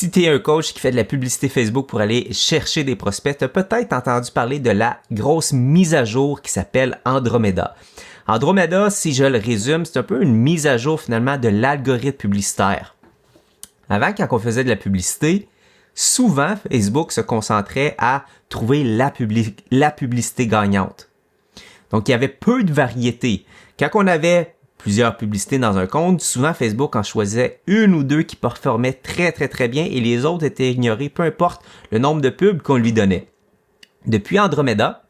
Si tu es un coach qui fait de la publicité Facebook pour aller chercher des prospects, tu as peut-être entendu parler de la grosse mise à jour qui s'appelle Andromeda. Andromeda, si je le résume, c'est un peu une mise à jour finalement de l'algorithme publicitaire. Avant, quand on faisait de la publicité, souvent Facebook se concentrait à trouver la publicité gagnante. Donc, il y avait peu de variété. Quand on avait plusieurs publicités dans un compte, souvent Facebook en choisissait une ou deux qui performaient très bien et les autres étaient ignorés, peu importe le nombre de pubs qu'on lui donnait. Depuis Andromeda,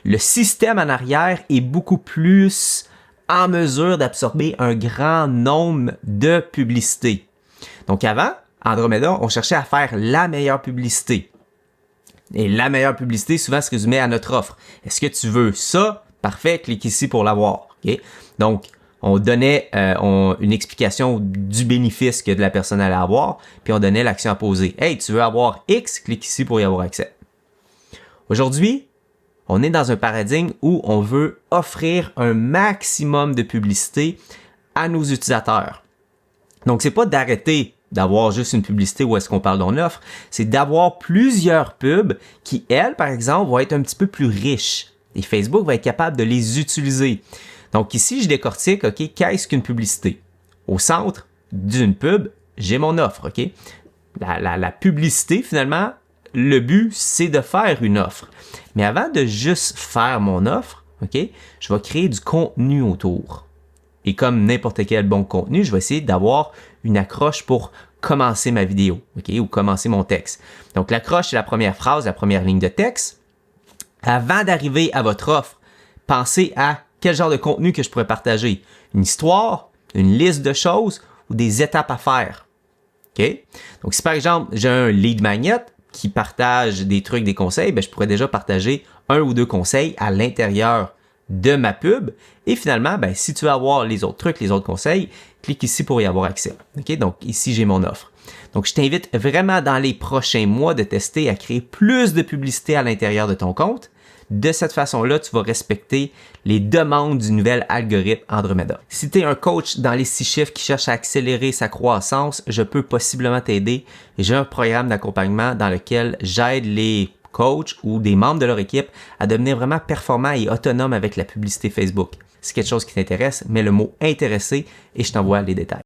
le système en arrière est beaucoup plus en mesure d'absorber un grand nombre de publicités. Donc avant, Andromeda, on cherchait à faire la meilleure publicité. Et la meilleure publicité, souvent, se résumait à notre offre. Est-ce que tu veux ça? Parfait, clique ici pour l'avoir. Okay? Donc, on donnait une explication du bénéfice que la personne allait avoir, puis on donnait l'action à poser. Hey, tu veux avoir X? Clique ici pour y avoir accès. Aujourd'hui, on est dans un paradigme où on veut offrir un maximum de publicité à nos utilisateurs. Donc, c'est pas d'arrêter d'avoir juste une publicité où est-ce qu'on parle d'une offre, c'est d'avoir plusieurs pubs qui, elles, par exemple, vont être un petit peu plus riches. Et Facebook va être capable de les utiliser. Donc ici, je décortique, OK, qu'est-ce qu'une publicité? Au centre d'une pub, j'ai mon offre, OK? La publicité, finalement, le but, c'est de faire une offre. Mais avant de juste faire mon offre, OK, je vais créer du contenu autour. Et comme n'importe quel bon contenu, je vais essayer d'avoir une accroche pour commencer ma vidéo, OK, ou commencer mon texte. Donc l'accroche, c'est la première phrase, la première ligne de texte. Avant d'arriver à votre offre, pensez à quel genre de contenu que je pourrais partager. Une histoire, une liste de choses ou des étapes à faire. OK? Donc, si par exemple, j'ai un lead magnet qui partage des trucs, des conseils, ben, je pourrais déjà partager un ou deux conseils à l'intérieur de ma pub. Et finalement, ben, si tu veux avoir les autres trucs, les autres conseils, clique ici pour y avoir accès. OK? Donc, ici, j'ai mon offre. Donc, je t'invite vraiment dans les prochains mois de tester à créer plus de publicité à l'intérieur de ton compte. De cette façon-là, tu vas respecter les demandes du nouvel algorithme Andromeda. Si tu es un coach dans les 6 chiffres qui cherche à accélérer sa croissance, je peux possiblement t'aider. J'ai un programme d'accompagnement dans lequel j'aide les coachs ou des membres de leur équipe à devenir vraiment performants et autonomes avec la publicité Facebook. Si c'est quelque chose qui t'intéresse, mets le mot « intéressé » et je t'envoie les détails.